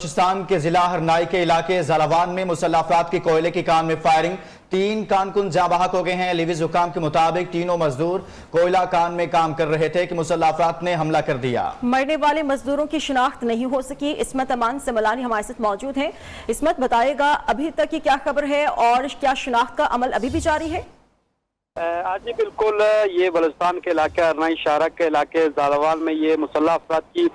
बलूचिस्तान के जिला हरनाई के इलाके झालावान में मुसल्लह अफराद की कोयले की कान में फायरिंग। 3 कारकुन जाँ बहक हो गए हैं। लिविज हुकाम के मुताबिक तीनों मजदूर कोयला कान में काम कर रहे थे कि मुसल्लह अफराद ने हमला कर दिया। मरने वाले मजदूरों की शिनाख्त नहीं हो सकी। इसमत अमान समलानी हमारे साथ मौजूद हैं। इसमत, बताएगा अभी तक की क्या खबर है और क्या शिनाख्त का अमल अभी भी जारी है? आज जी बिल्कुल, ये बलूचिस्तान के इलाके अरनाई शारक के इलाके झालावान में ये मुसल्लह अफराद की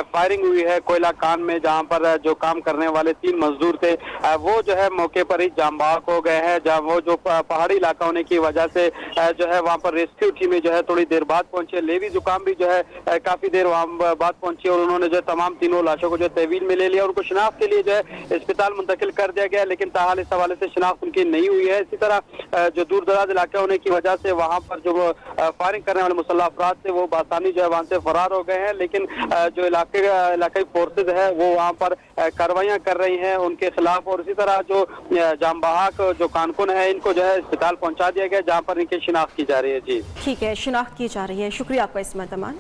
फायरिंग हुई है कोयला कान में, जहां पर जो काम करने वाले 3 मजदूर थे वो जो है मौके पर ही जाम बहक हो गए हैं। जहां वो जो पहाड़ी इलाका होने की वजह से जो है वहां पर रेस्क्यू टीमें जो है थोड़ी देर बाद पहुंची। लेवी जुकाम भी जो है काफी देर वहां बाद पहुंची और उन्होंने जो तमाम तीनों लाशों को जो तहवील में ले लिया। उनको शिनाख्त के लिए जो है अस्पताल मुंतकिल कर दिया गया, लेकिन ताहाल इस हवाले से शिनाख्त उनकी नहीं हुई है। इसी तरह जो दूर दराज इलाके होने की वजह से वहां पर जो फायरिंग करने वाले मुसल्लह अफराद थे वो बासानी जो है वहां से फरार हो गए हैं, लेकिन जो इलाकाई फोर्सेज है वो वहां पर कार्रवाइयां कर रही हैं उनके खिलाफ। और इसी तरह जो जाम बहक जो कारकुन है इनको जो है अस्पताल पहुंचा दिया गया, जहां पर इनकी शिनाख्त की जा रही है। जी ठीक है, शिनाख्त की जा रही है। शुक्रिया आपका इसमत अमान।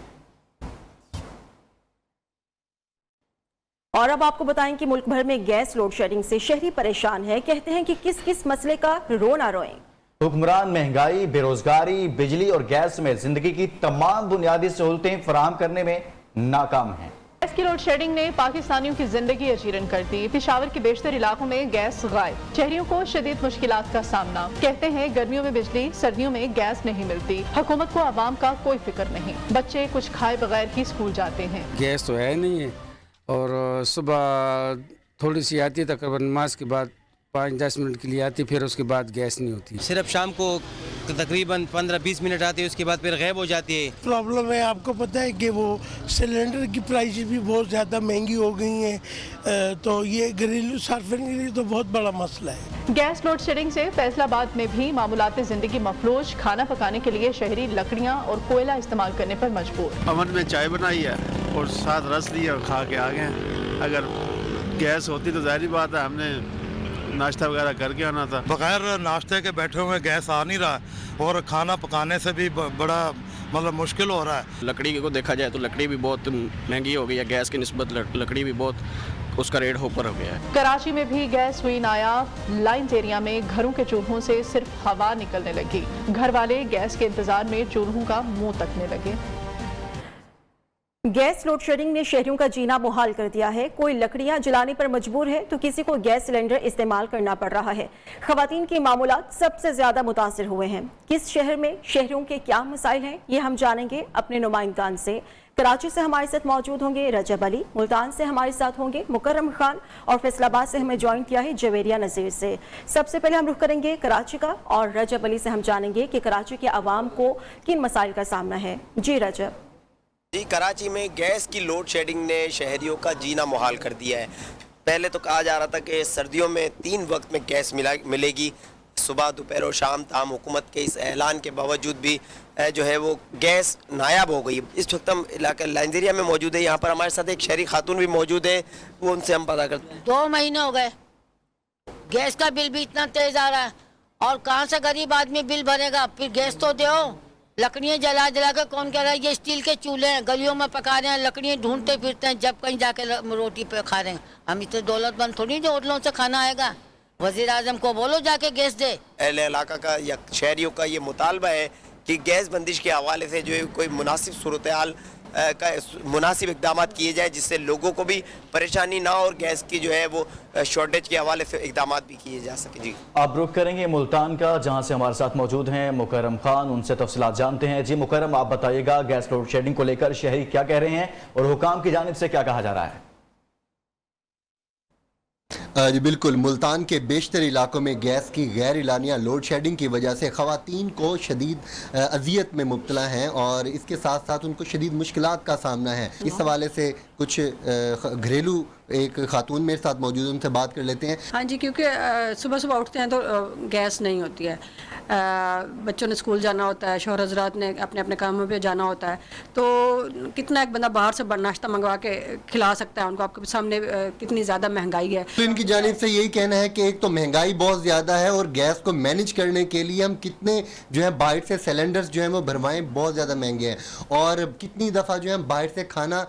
और अब आपको बताएं कि मुल्क भर में गैस लोड शेडिंग से शहरी परेशान है। कहते हैं कि किस किस मसले का रो ना रोएं। हुक्मरान महंगाई, बेरोजगारी, बिजली और गैस में जिंदगी की तमाम बुनियादी सहूलतें फराहम करने में नाकाम हैं। गैस की लोड शेडिंग ने पाकिस्तानियों की जिंदगी अजीरन कर दी। पेशावर के बेशतर इलाकों में गैस गायब, शहरियों को शदीद मुश्किलात का सामना। कहते हैं गर्मियों में बिजली, सर्दियों में गैस नहीं मिलती। हुकूमत को आवाम का कोई फिक्र नहीं, बच्चे कुछ खाए बगैर ही स्कूल जाते हैं। गैस तो है नहीं है और सुबह थोड़ी सी आती है, तकरीबन नमाज के बाद 5-10 मिनट के लिए आती, फिर उसके बाद गैस नहीं होती। सिर्फ शाम को तकरीबन 15-20 मिनट आती है, उसके बाद फिर गायब हो जाती है। प्रॉब्लम है, आपको पता है कि वो सिलेंडर की प्राइस भी बहुत ज़्यादा महंगी हो गई हैं, तो ये घरेलू सार्फिन के लिए तो बहुत बड़ा मसला है। गैस लोड शेडिंग से फैसलाबाद में भी मामूलात जिंदगी मफलूज। खाना पकाने के लिए शहरी लकड़ियाँ और कोयला इस्तेमाल करने पर मजबूर। अवन में चाय बनाई है और साथ रस लिया और खा के आ गए। अगर गैस होती तो जाहिर बात है हमने नाश्ता वगैरह करके आना था। बगैर नाश्ते के बैठे हुए गैस आ नहीं रहा और खाना पकाने से भी बड़ा मतलब मुश्किल हो रहा है। लकड़ी को देखा जाए तो लकड़ी भी बहुत महंगी हो गई है, गैस की निस्बत लकड़ी भी बहुत उसका रेट ऊपर हो गया है। कराची में भी गैस हुई नायाब। लाइन्स एरिया में घरों के चूल्हों से सिर्फ हवा निकलने लगी। घर वाले गैस के इंतजार में चूल्हों का मुंह तकने लगे। गैस लोड शेडिंग ने शहरियों का जीना मुहाल कर दिया है। कोई लकड़ियां जलाने पर मजबूर है तो किसी को गैस सिलेंडर इस्तेमाल करना पड़ रहा है। खवातीन के मामूलात सबसे ज्यादा मुतासिर हुए हैं। किस शहर में शहरियों के क्या मसाइल हैं, ये हम जानेंगे अपने नुमाइंदान से। कराची से हमारे साथ मौजूद होंगे रजब अली, मुल्तान से हमारे साथ होंगे मुकर्रम खान और फैसलाबाद से हमें ज्वाइन किया है जवेरिया नज़ीर से। सबसे पहले हम रुख करेंगे कराची का और रजब अली से हम जानेंगे कि कराची के अवाम को किन मसाइल का सामना है। जी रजब। जी, कराची में गैस की लोड शेडिंग ने शहरियों का जीना मुहाल कर दिया है। पहले तो कहा जा रहा था कि सर्दियों में 3 वक्त में गैस मिलेगी, सुबह, दोपहर और शाम। ताम हुकूमत के इस ऐलान के बावजूद भी जो है वो गैस नायाब हो गई। इस वक्त हम इलाके लाइंजेरिया में मौजूद है। यहाँ पर हमारे साथ एक शहरी खातून भी मौजूद है, वो उनसे हम पता करते हैं। 2 महीने हो गए, गैस का बिल भी इतना तेज आ रहा है और कहाँ से गरीब आदमी बिल भरेगा। फिर गैस तो दो, लकड़ियाँ जला जला कर कौन कह रहा है। ये स्टील के चूल्हे हैं, गलियों में पका रहे हैं, लकड़ियाँ ढूंढते फिरते हैं जब कहीं जाके रोटी पे खा रहे हैं। हम इतने दौलतमंद थोड़ी जो होटलों से खाना आएगा। वजीर आजम को बोलो जाके गैस दे। अहले इलाका का या शहरियों का ये मुतालबा है कि गैस बंदिश के हवाले से जो है कोई मुनासिब सूरत हाल का मुनासिब इकदाम किए जाए, जिससे लोगों को भी परेशानी ना हो और गैस की जो है वो शॉर्टेज के हवाले से इकदाम भी किए जा सके। जी, आप रुख करेंगे मुल्तान का, जहां से हमारे साथ मौजूद हैं मुकर्रम खान, उनसे तफसीलात जानते हैं। जी मुकर्रम, आप बताइएगा गैस लोड शेडिंग को लेकर शहरी क्या कह रहे हैं और हुकाम की जानिब से क्या कहा जा रहा है? जी बिल्कुल, मुल्तान के बेशतर इलाकों में गैस की गैर इलानिया लोड शेडिंग की वजह से ख़वातीन को शदीद अजियत में मुब्तला हैं और इसके साथ साथ उनको शदीद मुश्किलात का सामना है। इस हवाले से कुछ घरेलू एक खातून मेरे साथ मौजूद, उनसे बात कर लेते हैं। हाँ जी, क्योंकि सुबह सुबह उठते हैं तो गैस नहीं होती है। बच्चों ने स्कूल जाना होता है, शौहर हज़रात ने अपने अपने कामों पे जाना होता है, तो कितना एक बंदा बाहर से नाश्ता मंगवा के खिला सकता है उनको। आपके सामने कितनी ज़्यादा महंगाई है। तो इनकी जानिब से यही कहना है कि एक तो महंगाई बहुत ज़्यादा है और गैस को मैनेज करने के लिए हम कितने जो है बाहर से सिलेंडर्स जो हैं वो भरवाएं, बहुत ज़्यादा महंगे हैं। और कितनी दफ़ा जो है बाहर से खाना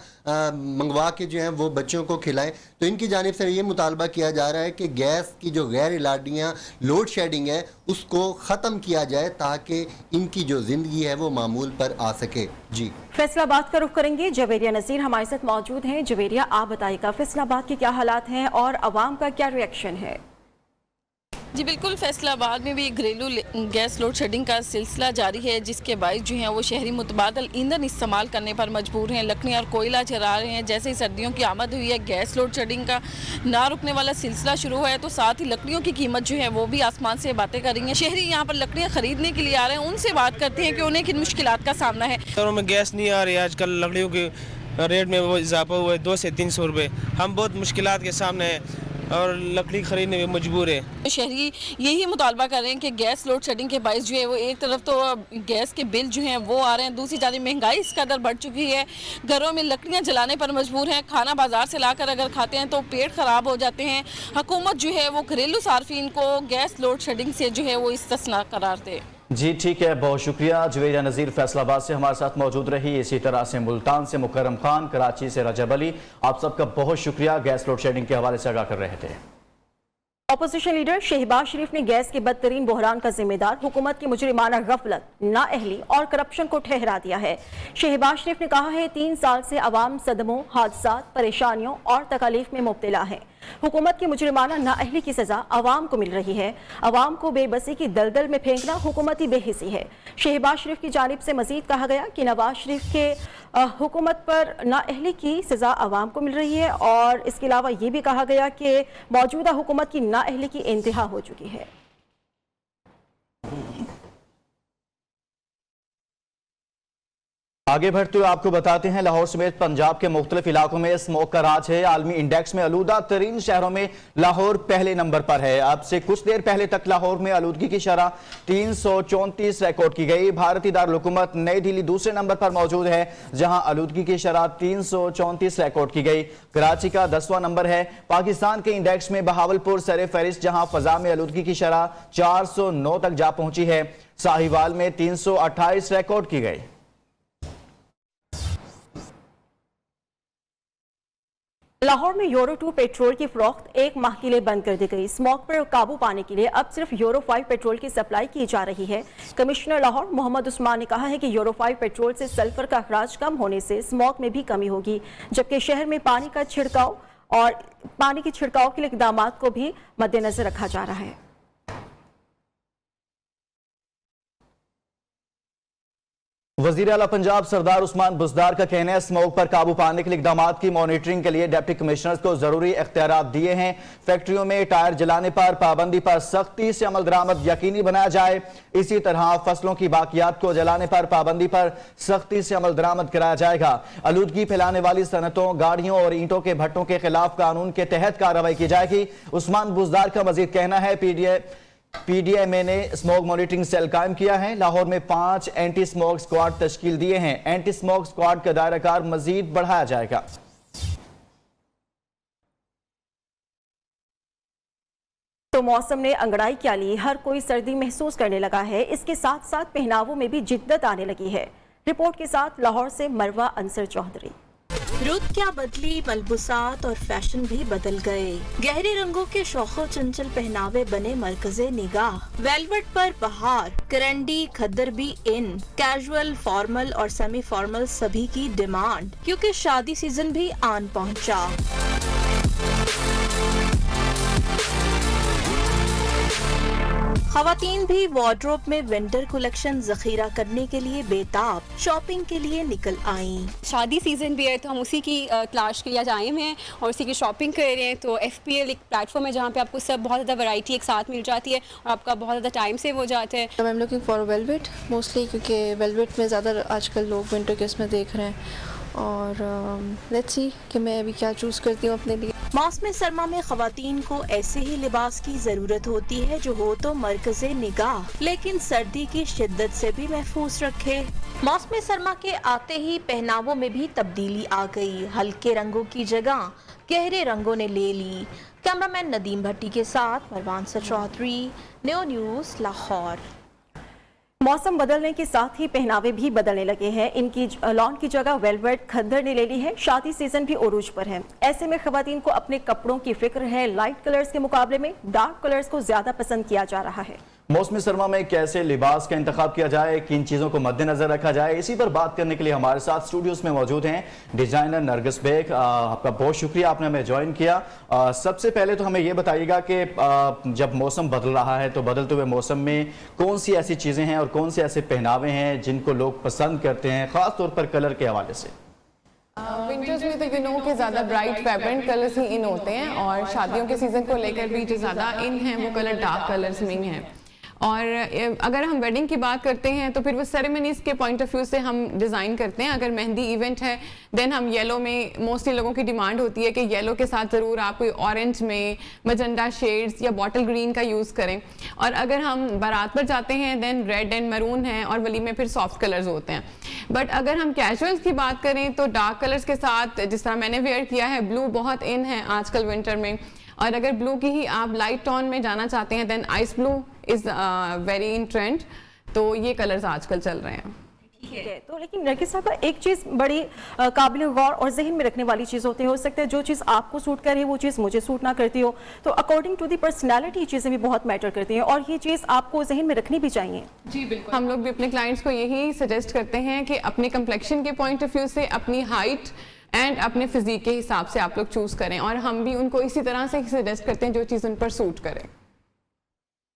मंगवा के जो है वो बच्चों को खिलाएं, तो इनकी जानिब से ये मुतालबा किया जा रहा है कि गैस की जो गैर इलानियाँ लोड शेडिंग है उसको ख़त्म किया जाए ताकि इनकी जो ज़िंदगी है वो मामूल पर आ सके। जी, फैसलाबाद का रुख करेंगे। जवेरिया नज़ीर हमारे साथ मौजूद हैं। जवेरिया, आप बताइएगा फैसलाबाद के क्या हालात हैं और अवाम का क्या रिएक्शन है? जी बिल्कुल, फैसलाबाद में भी घरेलू गैस लोड शेडिंग का सिलसिला जारी है, जिसके बायस जो हैं वो शहरी मुतबादल ईंधन इस्तेमाल करने पर मजबूर हैं। लकड़ी और कोयला जला रहे हैं। जैसे ही सर्दियों की आमद हुई है, गैस लोड शेडिंग का ना रुकने वाला सिलसिला शुरू हुआ है, तो साथ ही लकड़ियों की कीमत जो है वो भी आसमान से बातें कर रही हैं। शहरी यहाँ पर लकड़ियाँ खरीदने के लिए आ रहे हैं, उनसे बात करते हैं कि उन्हें किन मुश्किलात का सामना है। शहरों में गैस नहीं आ रही है, आजकल लकड़ियों के रेट में वो इजाफा हुआ है 200 से 300 रुपये। हम बहुत मुश्किलात के सामने हैं और लकड़ी खरीदने में मजबूर है। शहरी यही मुतालबा कर रहे हैं कि गैस लोड शेडिंग के बायस जो है वो एक तरफ तो गैस के बिल जो हैं वो आ रहे हैं, दूसरी जानिब महंगाई इस कदर बढ़ चुकी है, घरों में लकड़ियां जलाने पर मजबूर हैं। खाना बाजार से लाकर अगर खाते हैं तो पेट ख़राब हो जाते हैं। हुकूमत जो है वो घरेलू सार्फिन को गैस लोड शेडिंग से जो है वो इस्तिस्ना करार दे। जी ठीक है, बहुत शुक्रिया। जवेरिया नज़ीर फैसलाबाद से हमारे साथ मौजूद रही। इसी तरह से मुल्तान से मुकर्रम खान, कराची से रजब अली, आप सबका बहुत शुक्रिया गैस लोड शेडिंग के हवाले से आगाह कर रहे थे। अपोजिशन लीडर शहबाज शरीफ ने गैस के बदतरीन बहरान का जिम्मेदार हुकूमत की मुजरिमाना गफलत, नाअहली और करप्शन को ठहरा दिया है। शहबाज शरीफ ने कहा है 3 साल से अवाम सदमों, हादसात, परेशानियों और तकालीफ में मुब्तला है। हुकूमत की मुजरिमाना नाअहली की सजा अवाम को मिल रही है। अवाम को बेबसी की दलदल में फेंकना हुकूमती बेहिसी है। शहबाज शरीफ की जानिब से मजीद कहा गया कि नवाज शरीफ के हुकूमत पर नाअहली की सजा अवाम को मिल रही है और इसके अलावा ये भी कहा गया कि मौजूदा हुकूमत की नाअहली की इंतहा हो चुकी है। आगे बढ़ते हुए आपको बताते हैं लाहौर समेत पंजाब के मुख्तलिफ इलाकों में स्मोक का राज है। आलमी इंडेक्स में आलूदा तरीन शहरों में लाहौर पहले नंबर पर है। अब से कुछ देर पहले तक लाहौर में आलूदगी की शरह 334 रिकॉर्ड की गई। भारतीय दारुल हुकूमत नई दिल्ली दूसरे नंबर पर मौजूद है, जहां आलूदगी की शरह 334 रिकॉर्ड की गई। कराची का 10वां नंबर है। पाकिस्तान के इंडेक्स में बहावलपुर सर फहरिस्त, जहां फजा में आलूदगी की शरह 409 तक जा पहुंची है। साहिवाल में 328 रिकॉर्ड की गई। लाहौर में यूरो 2 पेट्रोल की फरोख्त 1 माह के लिए बंद कर दी गई। स्मोक पर काबू पाने के लिए अब सिर्फ यूरो 5 पेट्रोल की सप्लाई की जा रही है। कमिश्नर लाहौर मोहम्मद उस्मान ने कहा है कि यूरो 5 पेट्रोल से सल्फर का अखराज कम होने से स्मोक में भी कमी होगी, जबकि शहर में पानी की छिड़काव के लिए इक़दाम को भी मद्देनजर रखा जा रहा है। वज़ीर आला पंजाब सरदार उस्मान बुज़दार का कहना है स्मोक पर काबू पाने के लिए इक़दाम की मॉनिटरिंग के लिए डिप्टी कमिश्नर्स को जरूरी इख्तियारात दिए हैं। फैक्ट्रियों में टायर जलाने पर पाबंदी पर सख्ती से अमल दरामद यकीनी बनाया जाए। इसी तरह फसलों की बाकियात को जलाने पर पाबंदी पर सख्ती से अमल दरामद कराया जाएगा। आलूदगी फैलाने वाली सनतों, गाड़ियों और ईंटों के भट्टों के खिलाफ कानून के तहत कार्रवाई की जाएगी। उस्मान बुज़दार का मजीद कहना है पीडीएमए ने स्मोक मॉनिटरिंग सेल कायम किया है। लाहौर में 5 एंटी स्मोक स्क्वाड तश्कील दिए हैं। एंटी स्मोक स्क्वाड का दायरा कार मजीद बढ़ाया जाएगा। तो मौसम ने अंगड़ाई क्या ली, हर कोई सर्दी महसूस करने लगा है। इसके साथ साथ पहनावों में भी जिद्दत आने लगी है। रिपोर्ट के साथ लाहौर से मरवा अंसर चौधरी। रुत क्या बदली, मलबूसात और फैशन भी बदल गए। गहरे रंगों के शौखो चंचल पहनावे बने मरकज़े निगाह। वेलवेट पर बहार, करंडी, खद्दर भी इन। कैजुअल, फॉर्मल और सेमी फॉर्मल सभी की डिमांड, क्योंकि शादी सीजन भी आन पहुंचा। खवातीन भी वार्डरोब में विंटर कलेक्शन जखीरा करने के लिए बेताब शॉपिंग के लिए निकल आईं। शादी सीजन भी है तो हम उसी की तलाश के लिए आज आए हुए हैं और उसी की शॉपिंग कर रहे हैं। तो FPL एक प्लेटफॉर्म है जहाँ पे आपको सब बहुत ज़्यादा वैरायटी एक साथ मिल जाती है और आपका बहुत ज़्यादा टाइम सेव हो जाता है। I am looking for velvet mostly, क्योंकि वेलवेट में ज़्यादा आजकल लोग विंटर के इसमें देख रहे हैं और लेट्स सी कि मैं अभी क्या चूज़ करती हूँ अपने लिए। मौसम सरमा में खवातीन को ऐसे ही लिबास की जरूरत होती है जो हो तो मरकज़े निगाह, लेकिन सर्दी की शिद्दत से भी महफूज रखे। मौसम सरमा के आते ही पहनावों में भी तब्दीली आ गई। हल्के रंगों की जगह गहरे रंगों ने ले ली। कैमरामैन नदीम भट्टी के साथ मरवा अंसर चौधरी, न्यू न्यूज़ लाहौर। मौसम बदलने के साथ ही पहनावे भी बदलने लगे हैं। इनकी लॉन की जगह वेलवेट खद्दर ने ले ली है। शादी सीजन भी उरूज पर है। ऐसे में खवातीन को अपने कपड़ों की फिक्र है। लाइट कलर्स के मुकाबले में डार्क कलर्स को ज्यादा पसंद किया जा रहा है। मौसमी सरमा में कैसे लिबास का इंतखाब किया जाए, किन चीज़ों को मद्देनजर रखा जाए, इसी पर बात करने के लिए हमारे साथ स्टूडियोज में मौजूद हैं डिजाइनर नरगिस बेग। आपका बहुत शुक्रिया, आपने हमें ज्वाइन किया। सबसे पहले तो हमें ये बताइएगा कि जब मौसम बदल रहा है तो बदलते हुए मौसम में कौन सी ऐसी चीज़ें हैं और कौन से ऐसे पहनावे हैं जिनको लोग पसंद करते हैं, ख़ास तौर पर कलर के हवाले से। विंटर्स में तो के ज़्यादा ब्राइट वाइब्रेंट कलर्स ही इन होते हैं और शादियों के सीज़न को लेकर भी जो ज़्यादा इन हैं वो कलर डार्क कलर्स में हैं। और अगर हम वेडिंग की बात करते हैं तो फिर वो सेरेमनीज़ के पॉइंट ऑफ व्यू से हम डिज़ाइन करते हैं। अगर मेहंदी इवेंट है देन हम येलो में, मोस्टली लोगों की डिमांड होती है कि येलो के साथ ज़रूर आप कोई ऑरेंज में मजेंडा शेड्स या बॉटल ग्रीन का यूज़ करें। और अगर हम बारात पर जाते हैं देन रेड एंड मरून है और वली में फिर सॉफ्ट कलर्स होते हैं। बट अगर हम कैजुअल्स की बात करें तो डार्क कलर्स के साथ, जिस तरह मैंने वेयर किया है, ब्लू बहुत इन है आजकल विंटर में। और अगर ब्लू की ही आप लाइट टोन में जाना चाहते हैं then ice blue is very in trend. तो ये कलर्स आजकल चल रहे हैं। ठीक है, तो लेकिन नरगिस साहबा एक चीज़ बड़ी काबिल गौर और जहन में रखने वाली चीज़ होती है। हो सकता है जो चीज़ आपको सूट करे वो चीज़ मुझे सूट ना करती हो, तो अकॉर्डिंग टू दी पर्सनैलिटी चीज़ें भी बहुत मैटर करती हैं और ये चीज़ आपको जहन में रखनी भी चाहिए। जी बिल्कुल, हम लोग भी अपने क्लाइंट्स को यही सजेस्ट करते हैं कि अपने कम्प्लेक्शन के पॉइंट ऑफ व्यू से अपनी हाइट एंड अपने फिजिक के हिसाब से आप लोग चूज़ करें और हम भी उनको इसी तरह से सजेस्ट करते हैं जो चीज़ उन पर सूट करे।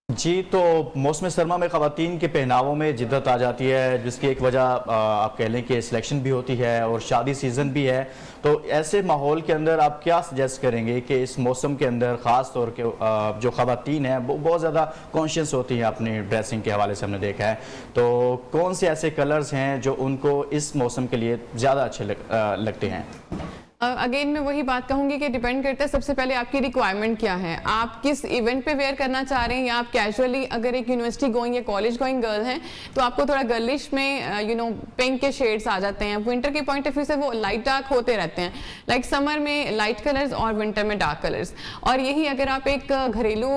जी, तो मौसम सरमा में ख़वातीन के पहनावों में जिद्दत आ जाती है, जिसकी एक वजह आप कह लें कि सिलेक्शन भी होती है और शादी सीज़न भी है। तो ऐसे माहौल के अंदर आप क्या सजेस्ट करेंगे कि इस मौसम के अंदर ख़ास तौर के जो ख़वातीन हैं वो बहुत ज़्यादा कॉन्शियस होती हैं अपनी ड्रेसिंग के हवाले से, हमने देखा है, तो कौन से ऐसे कलर्स हैं जो उनको इस मौसम के लिए ज़्यादा अच्छे लगते हैं? अगेन मैं वही बात कहूँगी कि डिपेंड करता है सबसे पहले आपकी रिक्वायरमेंट क्या है, आप किस इवेंट पे वेयर करना चाह रहे हैं। या आप कैजुअली अगर एक यूनिवर्सिटी गोइंग या कॉलेज गोइंग गर्ल हैं तो आपको थोड़ा गर्लिश में पिंक के शेड्स आ जाते हैं। विंटर के पॉइंट ऑफ व्यू से वो लाइट डार्क होते रहते हैं, लाइक समर में लाइट कलर्स और विंटर में डार्क कलर्स। और यही अगर आप एक घरेलू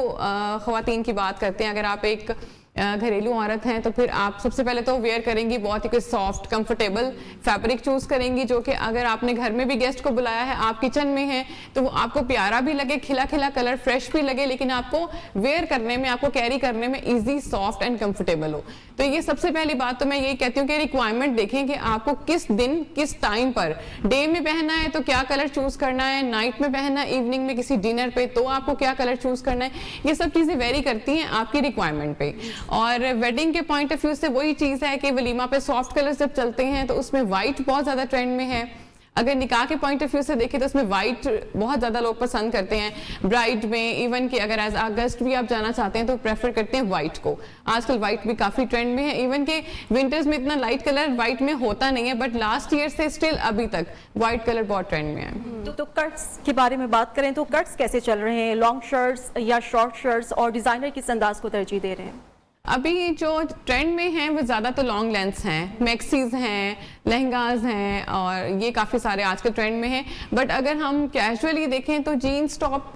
ख़वातीन की बात करते हैं, अगर आप एक घरेलू औरत हैं तो फिर आप सबसे पहले तो वेयर करेंगी बहुत ही कोई सॉफ्ट कंफर्टेबल फैब्रिक चूज़ करेंगी जो कि अगर आपने घर में भी गेस्ट को बुलाया है, आप किचन में हैं, तो वो आपको प्यारा भी लगे, खिला खिला कलर फ्रेश भी लगे, लेकिन आपको वेयर करने में, आपको कैरी करने में ईजी, सॉफ्ट एंड कंफर्टेबल हो। तो ये सबसे पहली बात तो मैं यही कहती हूँ कि रिक्वायरमेंट देखें कि आपको किस दिन किस टाइम पर, डे में पहनना है तो क्या कलर चूज़ करना है, नाइट में पहनना है, इवनिंग में किसी डिनर पे तो आपको क्या कलर चूज़ करना है। ये सब चीज़ें वेरी करती हैं आपकी रिक्वायरमेंट पे। और वेडिंग के पॉइंट ऑफ व्यू से वही चीज़ है कि वलीमा पे सॉफ्ट कलर्स जब चलते हैं तो उसमें वाइट बहुत ज़्यादा ट्रेंड में है। अगर निकाह के पॉइंट ऑफ व्यू से देखें तो उसमें वाइट बहुत ज़्यादा लोग पसंद करते हैं। ब्राइड में इवन कि अगर एज अगस्त भी आप जाना चाहते हैं तो प्रेफर करते हैं वाइट को। आजकल वाइट भी काफ़ी ट्रेंड में है। इवन के विंटर्स में इतना लाइट कलर वाइट में होता नहीं है, बट लास्ट ईयर से स्टिल अभी तक वाइट कलर बहुत ट्रेंड में है। तो कट्स के बारे में बात करें तो कट्स कैसे चल रहे हैं? लॉन्ग शर्ट्स या शॉर्ट शर्ट्स, और डिज़ाइनर किस अंदाज को तरजीह दे रहे हैं? अभी जो ट्रेंड में हैं वो ज़्यादा तो लॉन्ग लेंथ्स हैं, मैक्सीज हैं, लहंगाज हैं, और ये काफ़ी सारे आज के ट्रेंड में हैं। बट अगर हम कैजुअली देखें तो जीन्स टॉप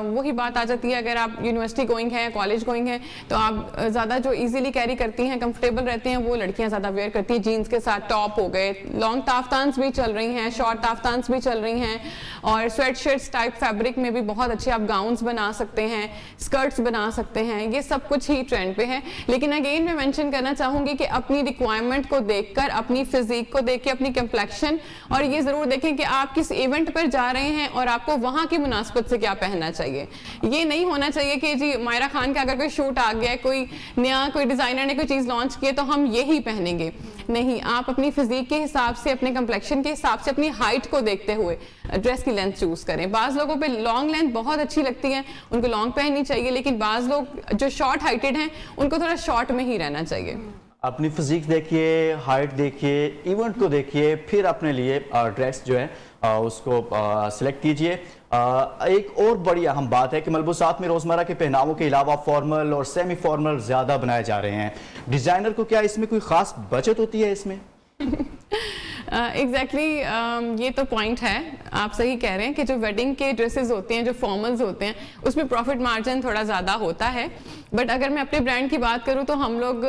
वही बात आ जाती है। अगर आप यूनिवर्सिटी गोइंग हैं, कॉलेज गोइंग हैं, तो आप ज़्यादा जो इजीली कैरी करती हैं, कंफर्टेबल रहते हैं, वो लड़कियां ज़्यादा वेयर करती हैं। जीन्स के साथ टॉप हो गए, लॉन्ग ताफ्तान्स भी चल रही हैं, शॉर्ट ताफ्तान्स भी चल रही हैं, और स्वेट शर्ट्स टाइप फैब्रिक में भी बहुत अच्छे आप गाउन्स बना सकते हैं, स्कर्ट्स बना सकते हैं। ये सब कुछ ही ट्रेंड पे है। लेकिन अगेन मैं मेंशन करना चाहूँगी कि अपनी रिक्वायरमेंट को देखकर, अपनी फिजिक को देख के, अपनी कंप्लेक्शन, और ये ज़रूर देखें कि आप किस इवेंट पर जा रहे हैं और आपको वहाँ की मुनासबत से क्या पहनना चाहिए। ये नहीं होना चाहिए कि जी मायरा खान का अगर कोई शूट आ गया है, कोई नया कोई डिज़ाइनर ने कोई चीज़ लॉन्च की है तो हम यही पहनेंगे। नहीं, आप अपनी फिजिक के हिसाब से, अपने कंप्लेक्शन के हिसाब से, अपनी हाइट को देखते हुए ड्रेस की लेंथ चूज़ करें। बाज़ लोगों पे लॉन्ग लेंथ बहुत अच्छी लगती है, उनको लॉन्ग पहननी चाहिए, लेकिन बाज़ लोग जो शॉर्ट हाइटेड हैं उनको थोड़ा शॉर्ट में ही रहना चाहिए। अपनी फिजिक देखिए, हाइट देखिए, इवेंट को देखिए, फिर अपने लिए ड्रेस जो है उसको सिलेक्ट कीजिए। एक और बड़ी अहम बात है कि मलबूसात में रोज़मर्रा के पहनावों के अलावा फॉर्मल और सेमी फॉर्मल ज़्यादा बनाए जा रहे हैं। डिज़ाइनर को क्या इसमें कोई ख़ास बचत होती है इसमें? एग्जैक्टली ये तो पॉइंट है, आप सही कह रहे हैं कि जो वेडिंग के ड्रेसेस होते हैं, जो फॉर्मल्स होते हैं, उसमें प्रॉफिट मार्जिन थोड़ा ज़्यादा होता है। बट अगर मैं अपने ब्रांड की बात करूं तो हम लोग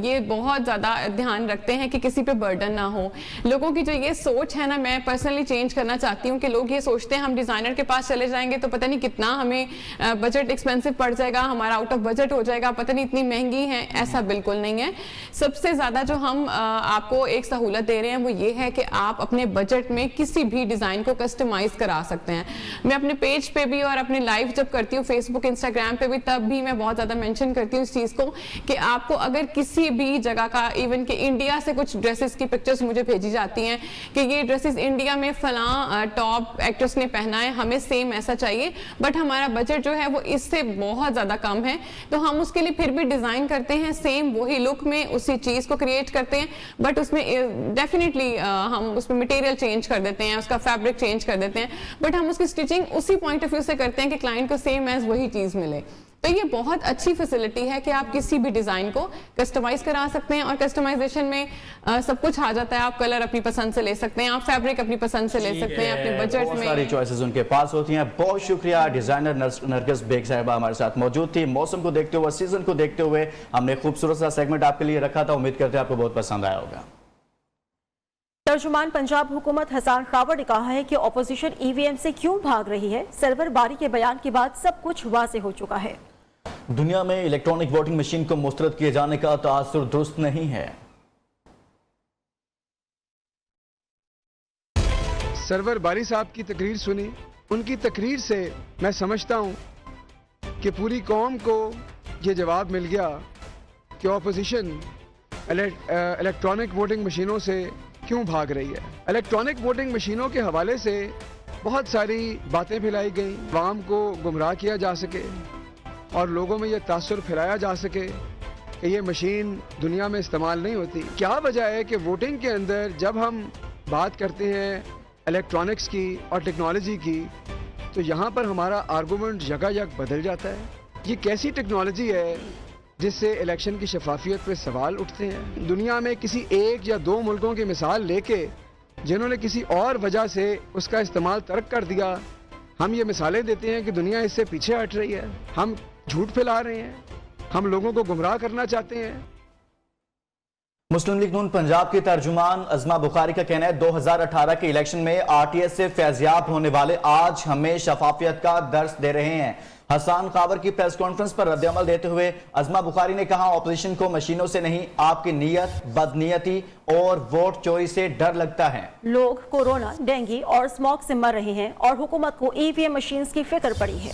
ये बहुत ज़्यादा ध्यान रखते हैं कि किसी पे बर्डन ना हो। लोगों की जो ये सोच है ना, मैं पर्सनली चेंज करना चाहती हूँ कि लोग ये सोचते हैं हम डिज़ाइनर के पास चले जाएंगे तो पता नहीं कितना हमें बजट एक्सपेंसिव पड़ जाएगा, हमारा आउट ऑफ बजट हो जाएगा, पता नहीं इतनी महंगी है। ऐसा बिल्कुल नहीं है। सबसे ज़्यादा जो हम आपको एक सहूलत दे रहे हैं वो ये है कि आप अपने बजट में किसी भी डिज़ाइन को कस्टमाइज करा सकते हैं। मैं अपने पेज पे भी और अपने लाइव जब करती हूँ फेसबुक इंस्टाग्राम पे भी, तब भी मैं बहुत ज़्यादा मेंशन करती हूँ इस चीज़ को कि आपको अगर किसी भी जगह का, इवन कि इंडिया से कुछ ड्रेसेस की पिक्चर्स मुझे भेजी जाती हैं कि ये ड्रेसेस इंडिया में फलां टॉप एक्ट्रेस ने पहना है, हमें सेम ऐसा चाहिए, बट हमारा बजट जो है वो इससे बहुत ज़्यादा कम है, तो हम उसके लिए फिर भी डिज़ाइन करते हैं सेम वही लुक में, उसी चीज़ को क्रिएट करते हैं, बट उसमें डेफिनेटली हम उसमें मटेरियल चेंज कर देते हैं, उसका फैब्रिक चेंज कर देते हैं, बट हम उसकी स्टिचिंग उसी पॉइंट ऑफ व्यू से करते हैं कि क्लाइंट को सेम एज वही चीज़ मिले। तो ये बहुत अच्छी फैसिलिटी है कि आप किसी भी डिज़ाइन को कस्टमाइज करा सकते हैं, और कस्टमाइजेशन में सब कुछ आ जाता है। आप कलर अपनी पसंद से ले सकते हैं, आप फैब्रिक अपनी पसंद से ले सकते हैं, अपने बजट में सारी चॉइसेस उनके पास होती हैं। बहुत शुक्रिया। डिजाइनर नरगिस बेग साहिबा हमारे साथ मौजूद थी। मौसम को देखते हुए, सीजन को देखते हुए हमने खूबसूरत सा सेगमेंट आपके लिए रखा था। उम्मीद करते हैं आपको बहुत पसंद आया होगा। तर्जुमान पंजाब हुकूमत हसन खावर ने कहा है कि ऑपोजिशन ईवीएम से क्यों भाग रही है। सरवर बारी के बयान के बाद सब कुछ वाज़ेह हो चुका है। दुनिया में इलेक्ट्रॉनिक वोटिंग मशीन को मुस्तरद किए जाने का तासुर दुरुस्त नहीं है। सरवर बारी साहब की तकरीर सुनी, उनकी तकरीर से मैं समझता हूँ कि पूरी कौम को ये जवाब मिल गया कि ऑपोजिशन इलेक्ट्रॉनिक वोटिंग मशीनों से क्यों भाग रही है। इलेक्ट्रॉनिक वोटिंग मशीनों के हवाले से बहुत सारी बातें फैलाई गई, आवाम को गुमराह किया जा सके और लोगों में ये तासुर फैलाया जा सके कि ये मशीन दुनिया में इस्तेमाल नहीं होती। क्या वजह है कि वोटिंग के अंदर जब हम बात करते हैं इलेक्ट्रॉनिक्स की और टेक्नोलॉजी की, तो यहाँ पर हमारा आर्गूमेंट जगह जगह बदल जाता है। ये कैसी टेक्नोलॉजी है जिससे इलेक्शन की शफाफियत पे सवाल उठते हैं। दुनिया में किसी एक या दो मुल्कों की मिसाल लेके जिन्होंने किसी और वजह से उसका इस्तेमाल तर्क कर दिया, हम ये मिसालें देते हैं कि दुनिया इससे पीछे हट रही है, हम झूठ फैला रहे हैं, हम लोगों को गुमराह करना चाहते हैं। मुस्लिम लीग नून पंजाब की तर्जुमान अज़मा बुखारी का कहना है 2018 के इलेक्शन में आरटीएस से फैज़याब होने वाले आज हमें शफाफियत का दर्स दे रहे हैं। हसन खावर की प्रेस कॉन्फ्रेंस पर रद्द-ए-अमल देते हुए अज़मा बुखारी ने कहा, ऑपोजिशन को मशीनों से नहीं, आपकी नीयत, बदनीयती और वोट चोरी से डर लगता है। लोग कोरोना, डेंगू और स्मॉग से मर रहे हैं और हुकूमत को ईवीएम मशीन्स की फिक्र पड़ी है।